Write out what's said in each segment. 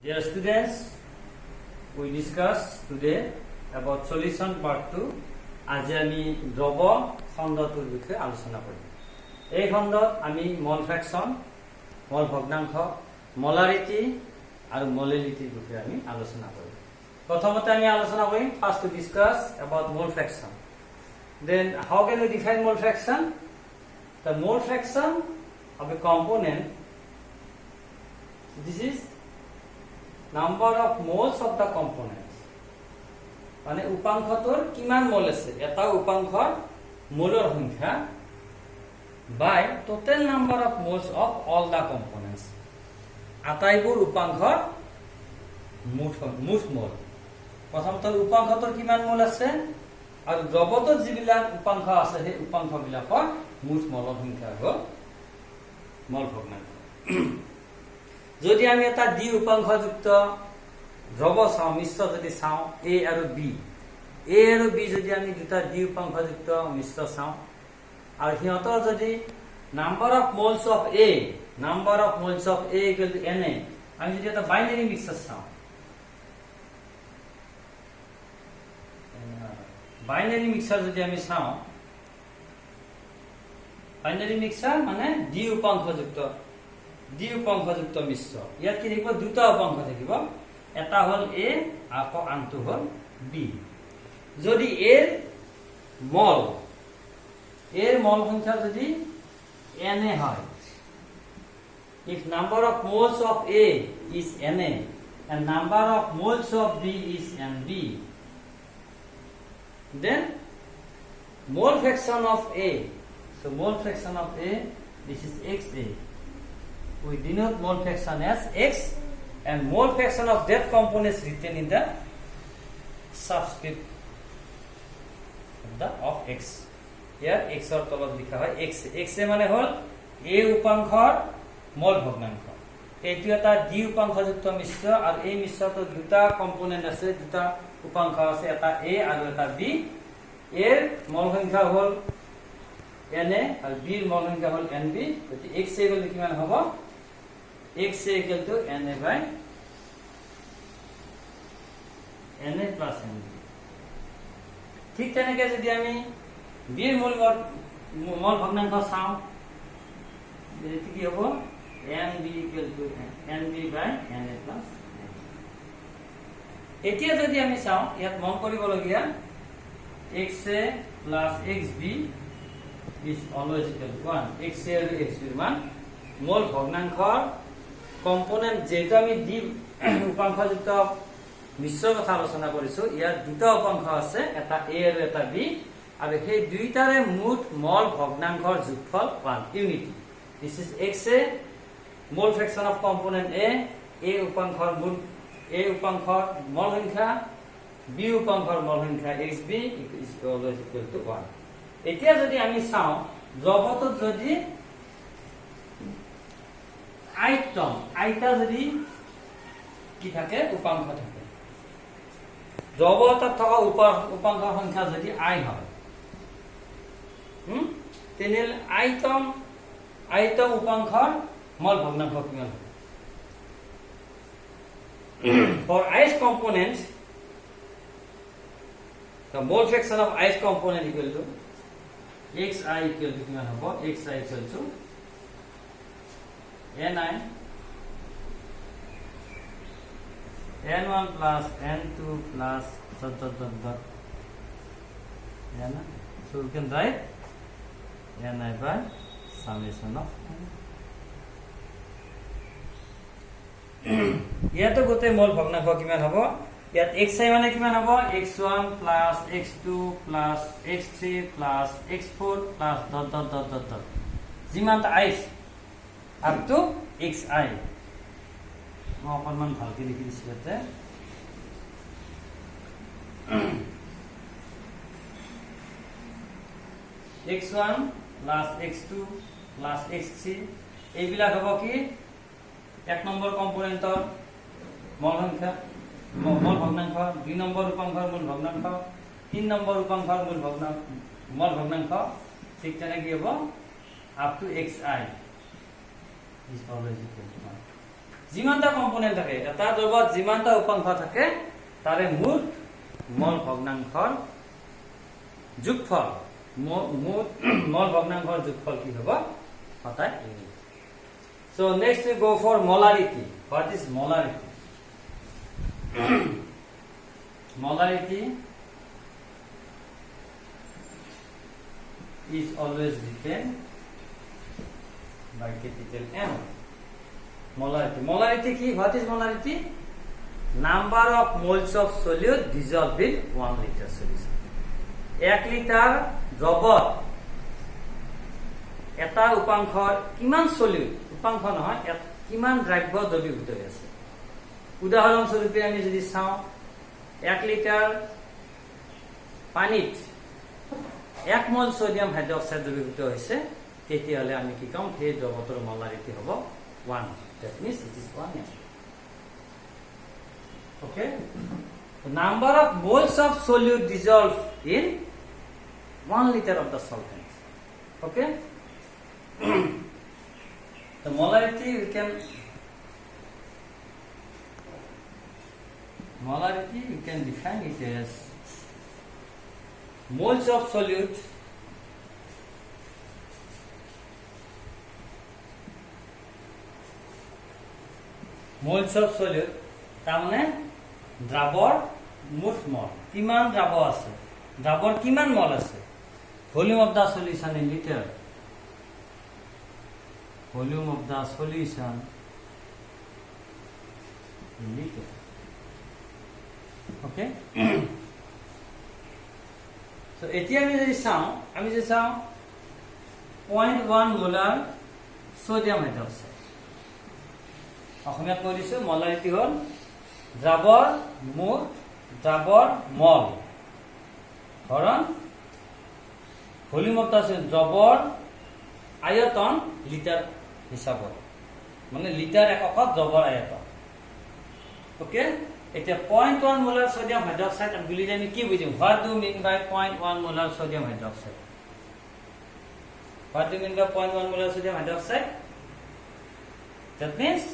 Dear students, we discuss today about solution part 2. আজি আমি দ্ৰৱ খণ্ডটোৰ বিষয়ে আলোচনা কৰিম। এই খণ্ডত আমি মল ফ্ৰেকশন, মল ভগ্নাংশ, মলাৰিটি আৰু মলেলিটিৰ বিষয়ে আমি আলোচনা কৰিম। প্ৰথমতে আমি আলোচনা কৰিম first to discuss about mole fraction. Then how can we define mole fraction? The mole fraction of a component, this is number of moles of the components. মানে উপাংশটোৰ কিমান মোল আছে, এটা উপাংশৰ মোলৰ সংখ্যা by total number of moles of all the components. আটাইবোৰ উপাংশৰ মুঠ মোল। প্ৰথমতে উপাংশটোৰ কিমান মোল আছে আৰু দ্ৰৱটোত যিবিলাক উপাংশ আছে সেই উপাংশবিলাকৰ মুঠ মোলৰ সংখ্যা হ'ল মল ভগ্নাংশ। যদি আমি এটা ডি উপাংশযুক্ত দ্ৰৱ চাওঁ, মিশ্ৰ যদি চাওঁ এ আৰু বি, এ আৰু বি যদি আমি দুটা ডি উপাংশযুক্ত মিশ্ৰ চাওঁ আৰু সিহঁতৰ যদি number of moles of A equal to n A, আমি যদি এটা বাইনাৰী মিক্সাৰ চাওঁ, বাইনাৰী মিক্সাৰ যদি আমি চাওঁ, বাইনাৰী মিক্সাৰ মানে ডি উপাংশযুক্ত মিশ্ৰ। ইয়াত কি থাকিব, দুটা উপাংশ থাকিব, এটা হল এ আকৌ আনটো হল বি। যদি এৰ মল সংখ্যা যদি এন এ হয়, if number of moles of A is Na and number of moles of B is Nb, then mole fraction of A, so mole fraction of A, this is Xa. We denote mole fraction as X, and mole fraction of that component is written in the subscript of X. Here X or তলত লিখা হয় X. X মানে হল A উপাংশৰ মল ভগ্নাংশ। এইটো এটা D উপাংশযুক্ত মিশ্ৰ আৰু এই মিশ্ৰটোত দুটা কম্পোনেন্ট আছে, দুটা উপাংশ আছে, এটা A আৰু এটা B। এৰ মল সংখ্যা হল Na আৰু B ৰ মল সংখ্যা হল Nb। গতিকে X ইকুৱেল টু কিমান হ'ব, X equal to Na by Na plus Nb। ঠিক তেনেকে যদি আমি B ৰ মল ভগ্নাংশ চাওঁ, এটো কি হ'ব, Nb equal to Nb by Na plus. এতিয়া যদি আমি চাওঁ, ইয়াত মন কৰিবলগীয়া Xa প্লাস Xb is always equal to 1. Xa আৰু Xb ৰ মান মল ভগ্নাংশৰ কম্পোনেন্ট, যেহেতু আমি ডি উপাংশযুক্ত মিশ্ৰৰ কথা আলোচনা কৰিছো, ইয়াত দুটা উপাংশ আছে, এটা এ আৰু এটা বি, আৰু সেই দুইটাৰে মুঠ মল ভগ্নাংশৰ যোগফল 1 unity. This is Xa, mole fraction of component A উপাংশৰ মল সংখ্যা, বি উপাংশৰ মল সংখ্যা Xb is always equal to 1. এতিয়া যদি আমি চাওঁ, দ্ৰৱটোত যদি আইটা যদি কি থাকে, উপাংশ থাকে, দ্ৰৱ এটাত থকা উপাংশৰ সংখ্যা যদি আই হয়, তেনেহলে আইতম উপাংশৰ মল ভগ্নাংশ কিমান হ'ব? For ice components, the mole fraction of ice component equal to Xi equal to কিমান হ'ব, Xi equal to Ni N1 plus N2 plus dot. So we can write Ni by summation of ইয়াতো গোটেই মল ভগ্নাংশ কিমান হ'ব, ইয়াত Xi মানে কিমান হ'ব, x1 plus x2 plus x3 plus x4 plus dot যিমানটা Aich up to Xi। মই অকণমান ভালকে লিখি দিছো ইয়াতে, x1 plus x2 plus x3 এইবিলাক হ'ব কি, এক নম্বৰ কম্পোনেন্টৰ মল সংখ্যা মল ভগ্নাংশ, 2 নম্বৰ উপাংশৰ মূল ভগ্নাংশ, 3 নম্বৰ উপাংশৰ মল ভগ্নাংশ, ঠিক তেনেকৈ হ'ব up to Xi is always equal to 1. যিমানটা component থাকে এটা দ্ৰৱত যিমানটা উপাংশ থাকে তাৰে মুঠ মল ভগ্নাংশৰ যোগফল মুঠ মল ভগ্নাংশৰ যোগফল কি হ'ব সদায় এই। So next we go for molarity. What is molarity? Molarity is always written by capital M. Molarity. Molarity ki? What is molarity? Number of moles of solute dissolved in 1 liter solution. 1 litre দ্ৰৱত এটা উপাংশৰ কিমান solute উপাংশ নহয় কিমান দ্ৰব্য দ্ৰৱীভূত হৈ আছে। উদাহৰণস্বৰূপে আমি যদি চাওঁ 1 লিটাৰ পানীত 1 মোল সোডিয়াম হাইড্ৰক্সাইড দ্ৰৱীভূত হৈছে তেতিয়াহ'লে আমি কি কম সেই দ্ৰৱটোৰ মলাৰিটি হ'ব 1. That means it is 1 m. Okay? The number of moles of solute dissolved in 1 liter of the solvent. Okay? The molarity we can define it as moles of solute তাৰমানে দ্ৰাৱৰ মুঠ মল কিমান দ্ৰাৱ আছে দ্ৰাৱৰ কিমান মল আছে volume of the solution in litre volume of the solution in liter. Okay? So এতিয়া আমি যদি চাওঁ 0.1 মোলাৰ সোডিয়াম হাইড্ৰক্সাইড অসমীয়াত কৈ দিছো মলাৰিটি হ'ল দ্ৰাৱৰ মুঠ দ্ৰাৱৰ মল হৰণ ভলিউম অফ দা দ্ৰৱৰ আয়তন লিটাৰ হিচাপত মানে লিটাৰ এককত দ্ৰৱৰ আয়তন। ওকে এতিয়া 0.1 মোলাৰ সোডিয়াম হাইড্ৰক্সাইড বুলি আমি কি বুজিম what do mean by 0.1 molar sodium hydroxide what do mean by 0.1 molar sodium hydroxide that means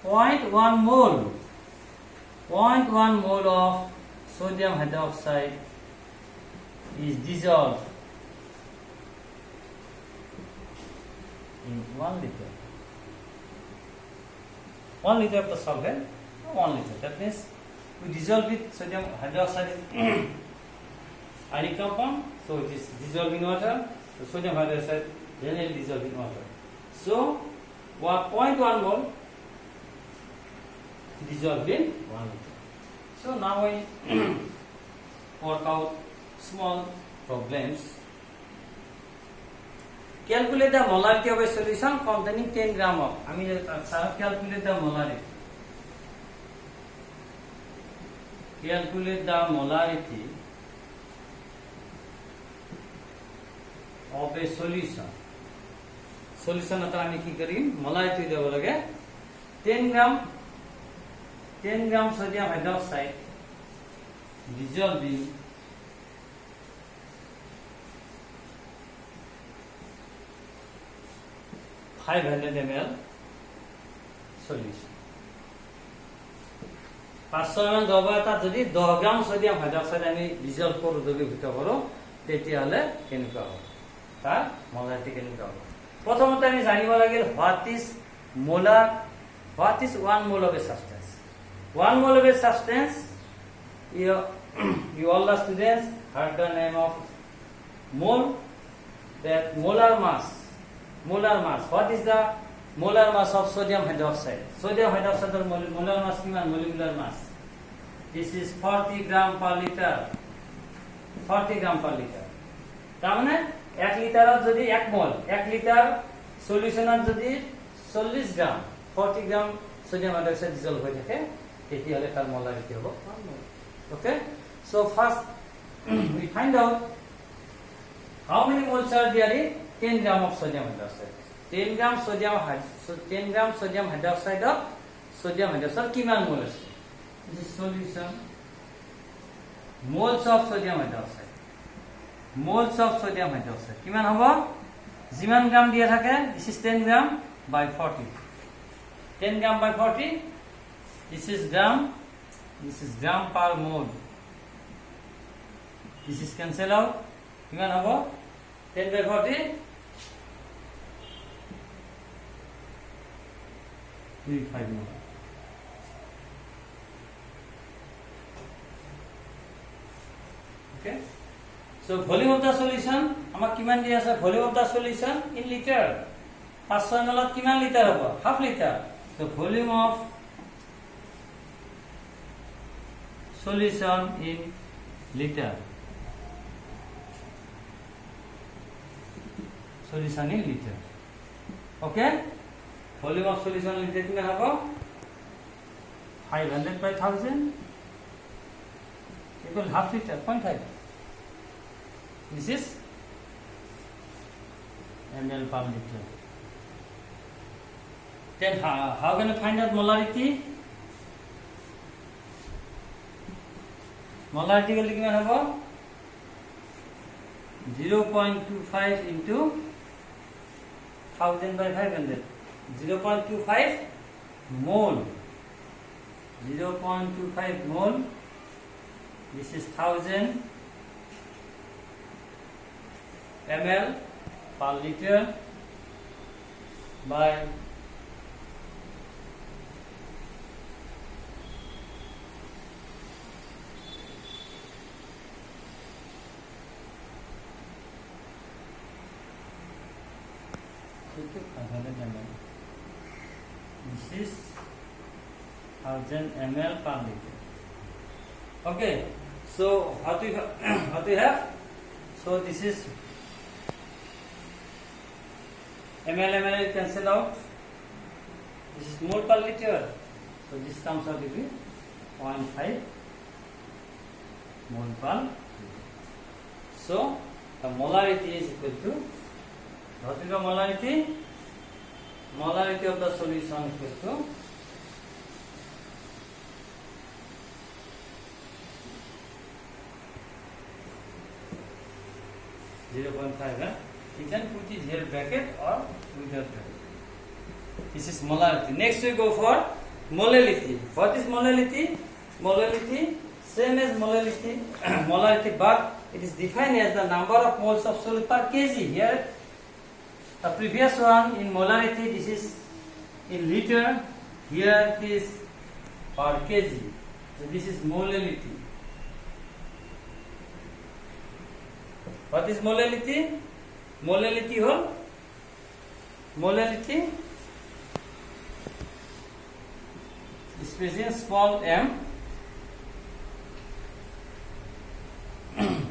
0.1 mole of sodium hydroxide is dissolved in 1 liter. 1 liter of the solvent, 1 liter. That means we dissolve it sodium hydroxide ionic compound, so it is dissolved in water. So sodium hydroxide generally dissolved in water. So 0.1 mole dissolved in 1 liter. So now we work out small problems. Calculate the molarity of a solution containing 10 gram of. I mean, calculate the molarity. Calculate the molarity of a solution. Solution at আমি কি করিম molarity দেব লাগে 10 gram sodium hydroxide dissolved in 500 ml solution. 500 ml দ্ৰৱ এটা যদি 10 গ্ৰাম sodium hydroxide আমি dissolved কৰো দ্ৰৱীভূত কৰো তেতিয়াহলে কেনেকুৱা হ'ব তাৰ মলাৰিটি কেনেকুৱা হ'ব প্ৰথমতে আমি জানিব লাগিল what is 1 mole of a substance. 1 mole of a substance you all the students heard the name of mole, that molar mass. What is the molar mass of sodium hydroxide? Sodium hydroxide molar mass kiman molecular mass. This is 40 gram per liter. 40 gram per liter. তারমানে 1 লিটারত যদি 1 মোল 1 litre সলিউশনত যদি 40 গ্রাম 40 gram sodium hydroxide dissolved হৈ থাকে তেতিয়াহলে তাৰ মোলাৰিটি হ'ব 1 মোল. Okay? So first we find out how many moles are there in 10 gram of sodium hydroxide. 10 gram sodium hydroxide of sodium hydroxide কিমান মোল আছে? This is solution. Moles of sodium hydroxide. কিমান হ'ব? যিমান গ্রাম দিয়া থাকে this is 10 gram by 40. 10 gram by 40. This is gram. This is gram per mole. This is cancel out. Kiman hobo? 10 by 40. 25 mole. Okay. So volume of the solution, amak kiman dia ase volume of the solution in liter. 500 ml kiman liter hobo? Half liter. So volume of solution in liter. Solution in liter. Okay? Volume of solution in liter kiman hobo? 500 by 1000 equal half liter, 0.5. This is ml per liter. Then how can I find out molarity? Molarity will be 0.25 into 1000 by 500. 0.25 mole. 0.25 mole. This is 1000 ml per liter by this is 1000 ml per liter. Okay, so how do you have? So this is ml cancel out. This is mole per liter. So this comes out to be 0.5 mole per liter. So the molarity is equal to, what is the molarity? Molarity of the solution is equal to 0.5. You can put it here bracket or without bracket. This is molarity. Next we go for molality. What is molality? Molality same as molality, molarity, but it is defined as the number of moles of solute per kg. Here the previous one in molarity, this is in liter. Here it is per kg. So this is molality. What is molality? Molality whole. Molality specification small m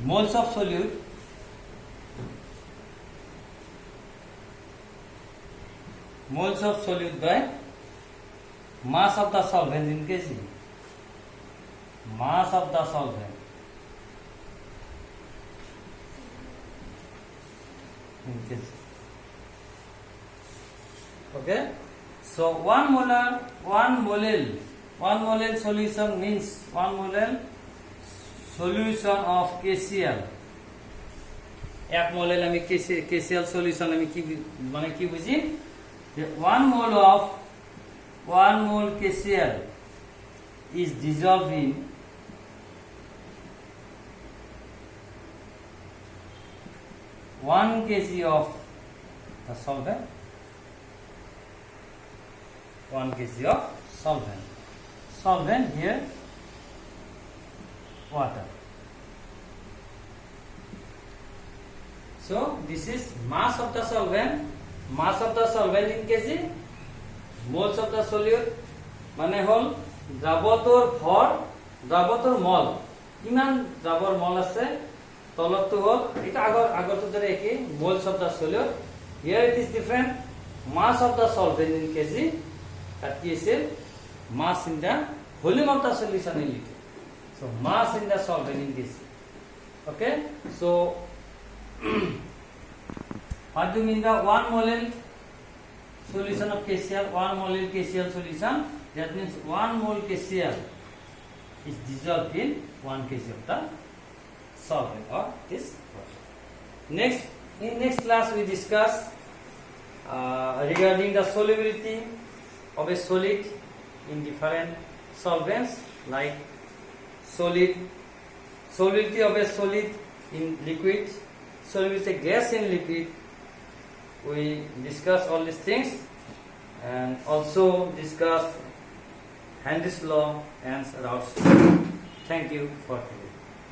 moles of solute by mass of the solvent in kg. Mass of the solvent in kg. Okay, so 1 mole solution means 1 mole solution of KCl. 1 mole আমি KCl solution আমি কি মানে কি বুঝি? The 1 mole KCl is dissolved in 1 kg of the solvent. 1 kg of solvent. Solvent here water. So this is mass of the solvent. Mass of the solvent in kg. Moles of the solute মানে হল দ্রাবকৰ ভর দ্রাবকৰ মল কিমান দ্রাবৰ মল আছে তলতো হল এটা আগৰটো দৰে একে moles of the solute. Here it is different. Mass of the solvent in kg. That is mass in the volume of the solution in liter. So mass in the solvent in kg. Okay, so what do you mean the 1 mole solution of KCl? 1 mole KCl solution, that means 1 mole KCl is dissolved in 1 kg of the solvent or this water. In next class we discuss regarding the solubility of a solid in different solvents, like solubility of a solid in liquid, solubility gas in liquid. We discuss all these things and also discuss Henry's law and Raoult's law. Thank you for today.